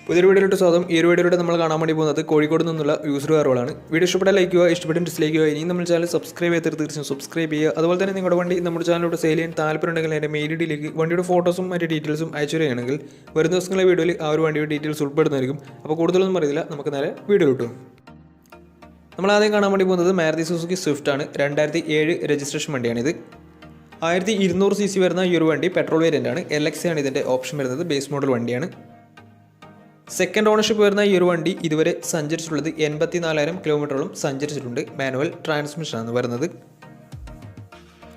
പുതിയൊരു വീഡിയോയിലോട്ട് സ്വാഗതം. ഈ ഒരു വീഡിയോയിലൂടെ നമ്മൾ കാണാൻ വേണ്ടി പോകുന്നത് കോഴിക്കോട് നിന്നുള്ള യൂസർ കാറുകളാണ്. വീഡിയോ ഇഷ്ടപ്പെട്ടാൽ ലൈക്ക് ചെയ്യുക, ഇഷ്ടപ്പെട്ട ഡിസ്ലൈക്ക് ചെയ്യുക. ഇനി നമ്മൾ ചാനൽ സബ്സ്ക്രൈബ് ചെയ്ത് തീർച്ചയായും സബ്സ്ക്രൈബ് ചെയ്യുക. അതുപോലെ തന്നെ നിങ്ങളുടെ വണ്ടി നമ്മുടെ ചാനലിലൂടെ സെയിൽ ചെയ്യാൻ താല്പര്യമുണ്ടെങ്കിൽ എൻ്റെ മെയിൽ ഐഡിയിലേക്ക് വണ്ടിയുടെ ഫോട്ടോസും മറ്റ് ഡീറ്റെയിൽസും അയച്ചു തരികയാണെങ്കിൽ വരുന്ന ദിവസങ്ങളിലെ വീഡിയോയിൽ ആ ഒരു വണ്ടിയുടെ ഡീറ്റെയിൽസ് ഉൾപ്പെടുന്നതായിരിക്കും. അപ്പോൾ കൂടുതലൊന്നും അറിയില്ല, നമുക്ക് നേരെ വീഡിയോ കിട്ടും. നമ്മൾ ആദ്യം കാണാൻ വേണ്ടി പോകുന്നത് മാരുതി സുസുക്കി സ്വിഫ്റ്റ് ആണ്. 2007 രജിസ്ട്രേഷൻ വണ്ടിയാണിത്. 1200 cc വരുന്ന ഈ ഒരു വണ്ടി പെട്രോൾ വേരിയൻ്റ് ആണ്. LX ആണ് ഇതിൻ്റെ ഓപ്ഷൻ വരുന്നത്. ബേസ് മോഡൽ വണ്ടിയാണ്. സെക്കൻഡ് ഓണർഷിപ്പ് വരുന്ന ഈ ഒരു വണ്ടി ഇതുവരെ സഞ്ചരിച്ചിട്ടുള്ളത് 84,000 കിലോമീറ്ററോളം സഞ്ചരിച്ചിട്ടുണ്ട്. മാനുവൽ ട്രാൻസ്മിഷനാണ് വരുന്നത്.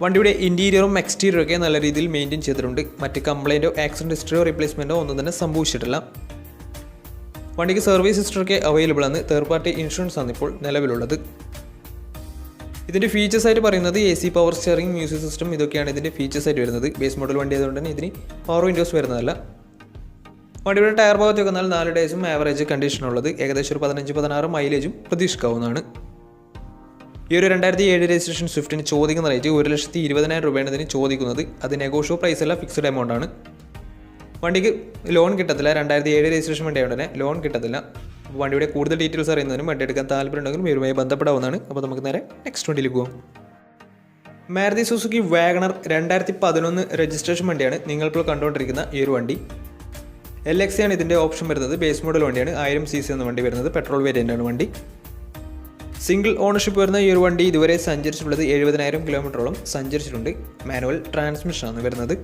വണ്ടിയുടെ ഇൻറ്റീരിയറും എക്സ്റ്റീരിയറും ഒക്കെ നല്ല രീതിയിൽ മെയിൻറ്റെയിൻ ചെയ്തിട്ടുണ്ട്. മറ്റ് കംപ്ലൈൻറ്റോ ആക്സിഡൻറ്റ് ഹിസ്റ്ററിയോ റീപ്ലേസ്മെൻറ്റോ ഒന്നും തന്നെ സംഭവിച്ചിട്ടില്ല. വണ്ടിക്ക് സർവീസ് ഹിസ്റ്ററൊക്കെ അവൈലബിൾ ആണ്. തേർഡ് പാർട്ടി ഇൻഷുറൻസ് ആണ് ഇപ്പോൾ നിലവിലുള്ളത്. ഇതിൻ്റെ ഫീച്ചേഴ്സ് ആയിട്ട് പറയുന്നത് AC power steering, music system, ഇതൊക്കെയാണ് ഇതിൻ്റെ ഫീച്ചേഴ്സ് ആയിട്ട് വരുന്നത്. ബേസ് മോഡൽ വണ്ടി ആയതുകൊണ്ട് തന്നെ ഇതിന് പവർ വിൻഡോസ് വരുന്നതല്ല. വണ്ടിയുടെ ടയർ ഭാഗത്ത് വന്നാൽ 4 ഡേയ്സും ആവറേജ് കണ്ടീഷനുള്ളത്. ഏകദേശം ഒരു 15-16 മൈലേജും പ്രതീക്ഷിക്കാവുന്നതാണ്. ഈ ഒരു 2007 രജിസ്ട്രേഷൻ സ്വിഫ്റ്റിന് ചോദിക്കുന്ന റേറ്റ് 1,20,000 രൂപയാണ് ഇതിന് ചോദിക്കുന്നത്. അത് നെഗോഷ്യോ പ്രൈസ് അല്ല, ഫിക്സ്ഡ് എമൗണ്ട് ആണ്. വണ്ടിക്ക് ലോൺ കിട്ടത്തില്ല. 2007 രജിസ്ട്രേഷൻ വണ്ടി ആയതുകൊണ്ട് തന്നെ ലോൺ കിട്ടത്തില്ല. അപ്പോൾ വണ്ടിയുടെ കൂടുതൽ ഡീറ്റെയിൽസ് അറിയുന്നതിനും വണ്ടി എടുക്കാൻ താല്പര്യമുണ്ടെങ്കിലും ഇവരുമായി ബന്ധപ്പെടാവുന്നതാണ്. അപ്പോൾ നമുക്ക് നേരെ നെക്സ്റ്റ് വണ്ടിയിൽ പോകാം. മാരുതി സുസുക്കി വാഗണർ 2011 രജിസ്ട്രേഷൻ വണ്ടിയാണ് നിങ്ങളിപ്പോൾ കണ്ടുകൊണ്ടിരിക്കുന്ന ഈ ഒരു വണ്ടി. LX ആണ് ഇതിൻ്റെ ഓപ്ഷൻ വരുന്നത്. ബേസ് മോഡൽ വണ്ടിയാണ്. 1000 cc എന്ന വണ്ടി വരുന്നത്. പെട്രോൾ വേരിയൻ്റ് ആണ് വണ്ടി. സിംഗിൾ ഓണർഷിപ്പ് വരുന്ന ഈ ഒരു വണ്ടി ഇതുവരെ സഞ്ചരിച്ചിട്ടുള്ളത് 70,000 കിലോമീറ്ററോളം സഞ്ചരിച്ചിട്ടുണ്ട്. മാനുവൽ ട്രാൻസ്മിഷനാണ് വരുന്നത്.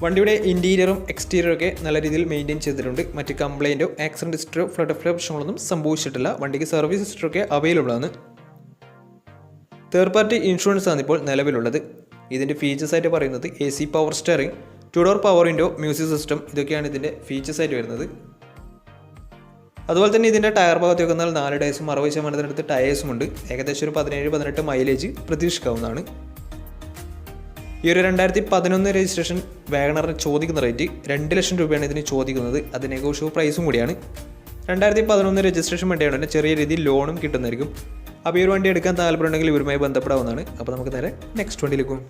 വണ്ടിയുടെ ഇൻറ്റീരിയറും എക്സ്റ്റീരിയറും ഒക്കെ നല്ല രീതിയിൽ മെയിൻറ്റെയിൻ ചെയ്തിട്ടുണ്ട്. മറ്റ് കംപ്ലൈൻറ്റോ ആക്സിഡൻറ്റ് ഹിസ്റ്ററോ ഫ്ലഡ് പ്രശ്നങ്ങളൊന്നും സംഭവിച്ചിട്ടില്ല. വണ്ടിക്ക് സർവീസ് ഹിസ്റ്ററൊക്കെ അവൈലബിൾ ആണ്. തേർഡ് പാർട്ടി ഇൻഷുറൻസ് ആണ് ഇപ്പോൾ നിലവിലുള്ളത്. ഇതിൻ്റെ ഫീച്ചേഴ്സ് ആയിട്ട് പറയുന്നത് AC power steering, 2 door power window, music system, ഇതൊക്കെയാണ് ഇതിൻ്റെ ഫീച്ചേഴ്സ് ആയിട്ട് വരുന്നത്. അതുപോലെ തന്നെ ഇതിൻ്റെ ടയർ ഭാഗത്ത് വന്നാൽ 4 ഡേയ്സും 60% ടയേഴ്സും ഉണ്ട്. ഏകദേശം ഒരു 17-18 മൈലേജ് പ്രതീക്ഷിക്കാവുന്നതാണ്. ഈ ഒരു 2011 രജിസ്ട്രേഷൻ വാഗണറിന് ചോദിക്കുന്ന റേറ്റ് 2 ലക്ഷം രൂപയാണ് ഇതിന് ചോദിക്കുന്നത്. അത് നെഗോഷ്യോ പ്രൈസും കൂടിയാണ്. 2011 രജിസ്ട്രേഷൻ വണ്ടിയാണ് തന്നെ ചെറിയ രീതിയിൽ ലോണും കിട്ടുന്നതായിരിക്കും. അപ്പോൾ ഈ ഒരു വണ്ടി എടുക്കാൻ താല്പര്യമുണ്ടെങ്കിൽ ഇവരുമായി ബന്ധപ്പെടാവുന്നതാണ്. അപ്പോൾ നമുക്ക് നേരെ നെക്സ്റ്റ് വണ്ടിയിലേക്ക് പോകും.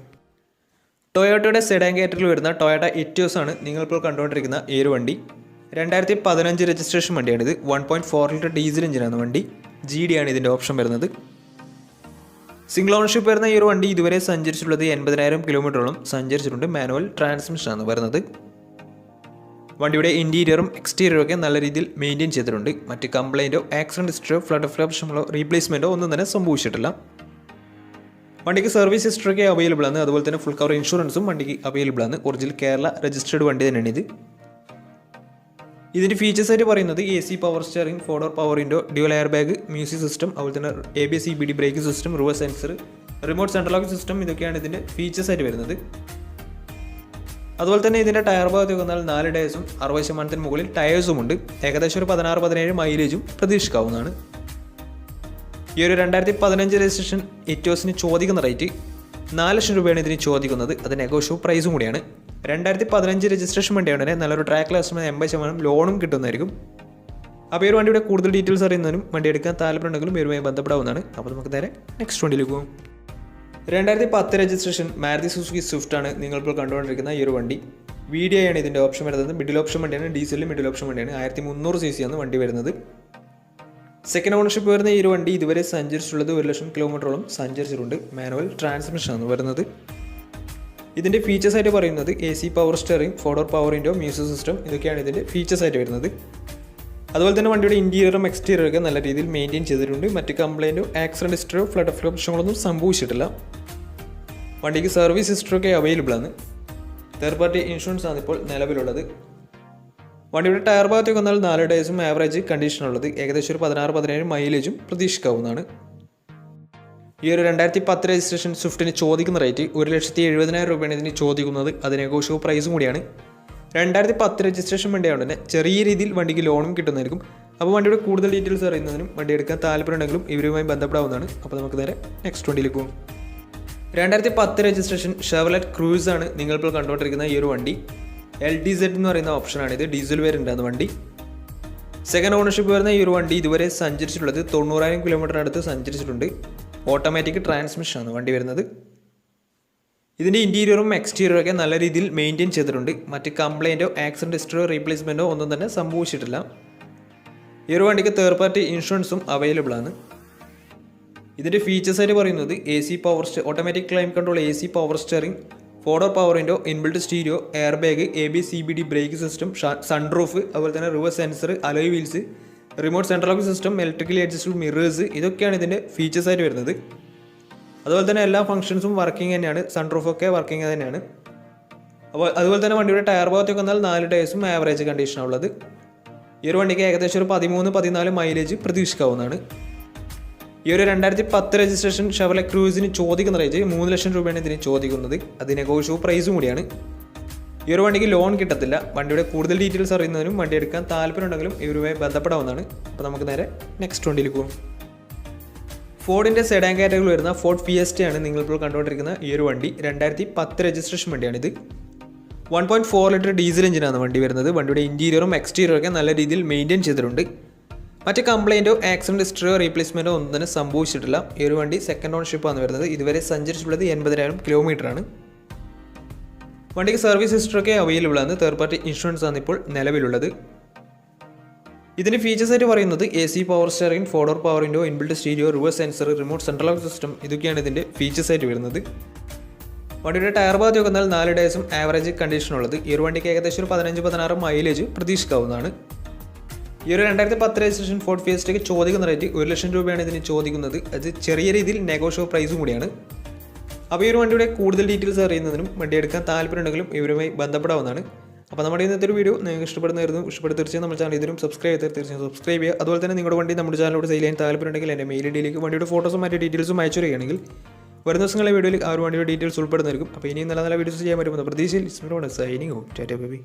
ടൊയോട്ടയുടെ സെഡാൻ കാറ്റഗറിയിൽ വരുന്ന ടൊയോട്ട ഇറ്റിയോസ് ആണ് നിങ്ങളിപ്പോൾ കണ്ടുകൊണ്ടിരിക്കുന്ന ഈ ഒരു വണ്ടി. 2015 രജിസ്ട്രേഷൻ വണ്ടിയാണിത്. 1.4 ലിറ്റർ ഡീസൽ എഞ്ചിനാണ് വണ്ടി. GD ആണ് ഇതിൻ്റെ ഓപ്ഷൻ വരുന്നത്. സിംഗിൾ ഓണർഷിപ്പ് വരുന്ന ഈ ഒരു വണ്ടി ഇതുവരെ സഞ്ചരിച്ചിട്ടുള്ളത് 80,000 കിലോമീറ്ററോളം സഞ്ചരിച്ചിട്ടുണ്ട്. മാനുവൽ ട്രാൻസ്മിഷനാണ് വരുന്നത്. വണ്ടിയുടെ ഇൻറ്റീരിയറും എക്സ്റ്റീരിയറും ഒക്കെ നല്ല രീതിയിൽ മെയിൻറ്റെയിൻ ചെയ്തിട്ടുണ്ട്. മറ്റ് കംപ്ലൈൻറ്റോ ആക്സിഡൻറ്റ് ഹിസ്റ്ററിയോ ഫ്ലഡ് പ്രശ്നങ്ങളോ റീപ്ലേസ്മെൻറ്റോ ഒന്നും തന്നെ സംഭവിച്ചിട്ടില്ല. വണ്ടിക്ക് സർവീസ് ഹിസ്റ്ററൊക്കെ അവൈലബിൾ ആണ്. അതുപോലെ തന്നെ ഫുൾ കവർ ഇൻഷുറൻസും വണ്ടിക്ക് അവൈലബിൾ ആണ്. ഒറിജിനൽ കേരള രജിസ്റ്റേർഡ് വണ്ടി തന്നെയാണ് ഇത്. ഇതിൻ്റെ ഫീച്ചേഴ്സ് ആയിട്ട് പറയുന്നത് AC power steering, 4 door power window, dual air bag, music system, അതുപോലെ തന്നെ ABS EBD brake system, reverse sensor, remote central lock system, ഇതൊക്കെയാണ് ഇതിൻ്റെ ഫീച്ചേഴ്സ് ആയിട്ട് വരുന്നത്. അതുപോലെ തന്നെ ഇതിൻ്റെ ടയർ ഭാഗത്ത് വന്നാൽ 4 ഡേയ്സും 60% മുകളിൽ ടയേഴ്സും ഉണ്ട്. ഏകദേശം ഒരു 16-17 മൈലേജും പ്രതീക്ഷിക്കാവുന്നതാണ്. ഈ ഒരു 2015 രജിസ്ട്രേഷൻ ഇറ്റിയോസിന് ചോദിക്കുന്ന റേറ്റ് 4 ലക്ഷം രൂപയാണ് ഇതിന് ചോദിക്കുന്നത്. അത് നെഗോഷ്യോ പ്രൈസും കൂടിയാണ്. 2015 രജിസ്ട്രേഷൻ വണ്ടിയാണ് തന്നെ നല്ലൊരു ട്രാക്ക് ലാസ്റ്റ് 80% ലോണും കിട്ടുന്നതായിരിക്കും. അപ്പോൾ ഈ ഒരു വണ്ടിയുടെ കൂടുതൽ ഡീറ്റെയിൽസ് അറിയുന്നതിനും വണ്ടി എടുക്കാൻ താല്പര്യമുണ്ടെങ്കിലും ഇവരുമായി ബന്ധപ്പെടാവുന്നതാണ്. അപ്പോൾ നമുക്ക് നേരെ നെക്സ്റ്റ് വണ്ടിയിലേക്ക് പോകും. 2010 രജിസ്ട്രേഷൻ മാരുതി സുസുക്കി സ്വിഫ്റ്റ് ആണ് നിങ്ങളിപ്പോൾ കണ്ടുകൊണ്ടിരിക്കുന്ന ഈ ഒരു വണ്ടി. VDI ആണ് ഇതിൻ്റെ ഓപ്ഷൻ വരുന്നത്. മിഡിൽ ഓപ്ഷൻ വണ്ടിയാണ്. ഡീസലിൽ മിഡിൽ ഓപ്ഷൻ വണ്ടിയാണ്. 1300 cc ആണ് വണ്ടി വരുന്നത്. സെക്കൻഡ് ഓണർഷിപ്പ് വരുന്ന ഈ ഒരു വണ്ടി ഇതുവരെ സഞ്ചരിച്ചിട്ടുള്ളത് 1 ലക്ഷം കിലോമീറ്ററോളം സഞ്ചരിച്ചിട്ടുണ്ട്. മാനുവൽ ട്രാൻസ്മിഷനാണ് വരുന്നത്. ഇതിൻ്റെ ഫീച്ചേഴ്സ് ആയിട്ട് പറയുന്നത് AC power steering, 4 door power window, music system, ഇതൊക്കെയാണ് ഇതിൻ്റെ ഫീച്ചേഴ്സ് ആയിട്ട് വരുന്നത്. അതുപോലെ തന്നെ വണ്ടിയുടെ ഇൻറ്റീരിയറും എക്സ്റ്റീരിയറും ഒക്കെ നല്ല രീതിയിൽ മെയിൻറ്റെയിൻ ചെയ്തിട്ടുണ്ട്. മറ്റ് കംപ്ലൈൻറ്റോ ആക്സിഡൻറ്റ് ഹിസ്റ്ററിയോ ഫ്ലഡ് പ്രശ്നങ്ങളൊന്നും സംഭവിച്ചിട്ടില്ല. വണ്ടിക്ക് സർവീസ് ഹിസ്റ്ററൊക്കെ അവൈലബിൾ ആണ്. തേർഡ് പാർട്ടി ഇൻഷുറൻസ് ആണ് ഇപ്പോൾ നിലവിലുള്ളത്. വണ്ടിയുടെ ടയർ ഭാഗത്തേക്ക് വന്നാൽ 4 ഡേയ്സും ആവറേജ് കണ്ടീഷനുള്ളത്. ഏകദേശം ഒരു 16-17 മൈലേജും പ്രതീക്ഷിക്കാവുന്നതാണ്. ഈ ഒരു 2010 രജിസ്ട്രേഷൻ സ്വിഫ്റ്റിന് ചോദിക്കുന്ന റേറ്റ് 1,70,000 രൂപയാണ് ഇതിന് ചോദിക്കുന്നത്. അത് നെഗോഷ്യോ പ്രൈസും കൂടിയാണ്. 2010 രജിസ്ട്രേഷൻ വണ്ടിയായതുകൊണ്ട് തന്നെ ചെറിയ രീതിയിൽ വണ്ടിക്ക് ലോണും കിട്ടുന്നതായിരിക്കും. അപ്പോൾ വണ്ടിയുടെ കൂടുതൽ ഡീറ്റെയിൽസ് അറിയുന്നതിനും വണ്ടി എടുക്കാൻ താല്പര്യമുണ്ടെങ്കിലും ഇവരുമായി ബന്ധപ്പെടാവുന്നതാണ്. അപ്പോൾ നമുക്ക് നേരെ നെക്സ്റ്റ് വണ്ടിയിലേക്ക് പോകും. 2010 രജിസ്ട്രേഷൻ ഷെവർലെറ്റ് ക്രൂസ് ആണ് നിങ്ങളിപ്പോൾ കണ്ടുകൊണ്ടിരിക്കുന്ന ഈ ഒരു വണ്ടി. LDZ എന്ന് പറയുന്ന ഓപ്ഷനാണ് ഇത്. ഡീസൽ വേരിയൻ്റ് ആണ് വണ്ടി. സെക്കൻഡ് ഓണർഷിപ്പ് വരുന്ന ഈ ഒരു വണ്ടി ഇതുവരെ സഞ്ചരിച്ചിട്ടുള്ളത് 90,000 കിലോമീറ്റർ അടുത്ത് സഞ്ചരിച്ചിട്ടുണ്ട്. ഓട്ടോമാറ്റിക് ട്രാൻസ്മിഷനാണ് വണ്ടി വരുന്നത്. ഇതിൻ്റെ ഇൻറ്റീരിയറും എക്സ്റ്റീരിയറും ഒക്കെ നല്ല രീതിയിൽ മെയിൻറ്റെയിൻ ചെയ്തിട്ടുണ്ട്. മറ്റ് കംപ്ലൈൻറ്റോ ആക്സിഡൻറ്റ് ഹിസ്റ്ററിയോ റീപ്ലേസ്മെൻറ്റോ ഒന്നും തന്നെ സംഭവിച്ചിട്ടില്ല. ഈ ഒരു വണ്ടിക്ക് തേർഡ് പാർട്ടി ഇൻഷുറൻസും അവൈലബിൾ ആണ്. ഇതിൻ്റെ ഫീച്ചേഴ്സായിട്ട് പറയുന്നത് AC power automatic climate control, AC power steering, 4-door power window, inbuilt stereo, air bag, ABS CBD brake system, sunroof, അതുപോലെ തന്നെ reverse sensor, alloy wheels, remote central lock system, electrically adjustable mirrors, ഇതൊക്കെയാണ് ഇതിൻ്റെ ഫീച്ചേഴ്സായിട്ട് വരുന്നത്. അതുപോലെ തന്നെ എല്ലാ ഫംഗ്ഷൻസും working തന്നെയാണ്. സൺറൂഫൊക്കെ working തന്നെയാണ്. അപ്പോൾ അതുപോലെ തന്നെ വണ്ടിയുടെ ടയർ ഭാഗത്തൊക്കെ വന്നാൽ 4 ടയേഴ്സും ആവറേജ് കണ്ടീഷനാണ് ഉള്ളത്. ഈ ഒരു വണ്ടിക്ക് ഏകദേശം ഒരു 13-14 മൈലേജ് പ്രതീക്ഷിക്കാവുന്നതാണ്. ഈ ഒരു 2010 രജിസ്ട്രേഷൻ ഷെവർലെ ക്രൂസിന് ചോദിക്കുന്ന റേഞ്ച് 3 ലക്ഷം രൂപയാണ് ഇതിന് ചോദിക്കുന്നത്. അത് നെഗോഷ്യബിൾ പ്രൈസും കൂടിയാണ്. ഈ ഒരു വണ്ടിക്ക് ലോൺ കിട്ടത്തില്ല. വണ്ടിയുടെ കൂടുതൽ ഡീറ്റെയിൽസ് അറിയുന്നതിനും വണ്ടി എടുക്കാൻ താല്പര്യമുണ്ടെങ്കിലും ഇവരുമായി ബന്ധപ്പെടാവുന്നതാണ്. അപ്പോൾ നമുക്ക് നേരെ നെക്സ്റ്റ് വണ്ടിയിൽ പോകും. ഫോർഡിൻ്റെ സെഡാൻ കാറ്റഗറിയിൽ വരുന്ന ഫോർഡ് ഫിയസ്റ്റയാണ് നിങ്ങളിപ്പോൾ കണ്ടുകൊണ്ടിരിക്കുന്ന ഈ ഒരു വണ്ടി. 2010 രജിസ്ട്രേഷൻ വണ്ടിയാണിത്. 1.4 ലിറ്റർ ഡീസൽ എഞ്ചിനാണ് വണ്ടി വരുന്നത്. വണ്ടിയുടെ ഇൻറ്റീരിയറും എക്സ്റ്റീരിയറും ഒക്കെ നല്ല രീതിയിൽ മെയിൻറ്റെയിൻ ചെയ്തിട്ടുണ്ട്. മറ്റ് കംപ്ലൈൻറ്റോ ആക്സിഡൻറ്റ് ഹിസ്റ്ററിയോ റീപ്ലേസ്മെൻറ്റോ ഒന്നും തന്നെ സംഭവിച്ചിട്ടില്ല. ഈ ഒരു വണ്ടി സെക്കൻഡ് ഓൺഷിപ്പാണ് വരുന്നത്. ഇതുവരെ സഞ്ചരിച്ചിട്ടുള്ളത് 80,000 കിലോമീറ്ററാണ്. വണ്ടിക്ക് സർവീസ് ഹിസ്റ്ററൊക്കെ അവൈലബിൾ ആണ്. തേർഡ് പാർട്ടി ഇൻഷുറൻസ് ആണ് ഇപ്പോൾ നിലവിലുള്ളത്. ഇതിൻ്റെ ഫീച്ചേഴ്സായിട്ട് പറയുന്നത് AC power steering, 4-door power window, inbuilt stereo, reverse sensor, remote central lock system, ഇതൊക്കെയാണ് ഇതിൻ്റെ ഫീച്ചേഴ്സായിട്ട് വരുന്നത്. വണ്ടിയുടെ ടയർ ഭാഗത്ത് വന്നാൽ 4 ടയേഴ്സും ആവറേജ് കണ്ടീഷനുള്ളത്. ഈ ഒരു വണ്ടിക്ക് ഏകദേശം ഒരു 15-16 മൈലേജ് പ്രതീക്ഷിക്കാവുന്നതാണ്. ഈ ഒരു 2010 രജിസ്ട്രേഷൻ ഫോർഡ് ഫിയസ്റ്റയ്ക്ക് ചോദിക്കുന്ന റേറ്റ് 1 ലക്ഷം രൂപയാണ് ഇതിന് ചോദിക്കുന്നത്. അത് ചെറിയ രീതിയിൽ നെഗോഷ്യബിൾ പ്രൈസും കൂടിയാണ്. അപ്പോൾ ഈ ഒരു വണ്ടിയുടെ കൂടുതൽ ഡീറ്റെയിൽസ് അറിയുന്നതിനും വണ്ടി എടുക്കാൻ താല്പര്യമുണ്ടെങ്കിലും ഇവരുമായി ബന്ധപ്പെടാവുന്നതാണ്. അപ്പോൾ നമ്മുടെ ഇന്നത്തെ ഒരു വീഡിയോ നിങ്ങൾക്ക് ഇഷ്ടപ്പെടുന്നതായിരുന്നു. തീർച്ചയായും നമ്മുടെ ചാനൽ ഇതിലും സബ്സ്ക്രൈബ് ചെയ്യുക. അതുപോലെ തന്നെ നിങ്ങളുടെ വണ്ടി നമ്മുടെ ചാനലോട് സെയിൽ ചെയ്യാൻ താല്പര്യമുണ്ടെങ്കിൽ എൻ്റെ മെയിൽ ഐഡിയിലേക്ക് വണ്ടിയുടെ ഫോട്ടോസും മറ്റു ഡീറ്റെയിൽസും അയച്ചു തരികയാണെങ്കിൽ വരുന്ന ദിവസങ്ങളിലെ വീഡിയോയിൽ ആ ഒരു വണ്ടിയുടെ ഡീറ്റെയിൽസ് ഉൾപ്പെടുന്നതായിരിക്കും. അപ്പോൾ ഇനിയും നല്ല നല്ല വീഡിയോസ് ചെയ്യാൻ പറ്റുമെന്ന് പ്രതീക്ഷയിൽ സൈനിങ് ടാറ്റാ ബൈ.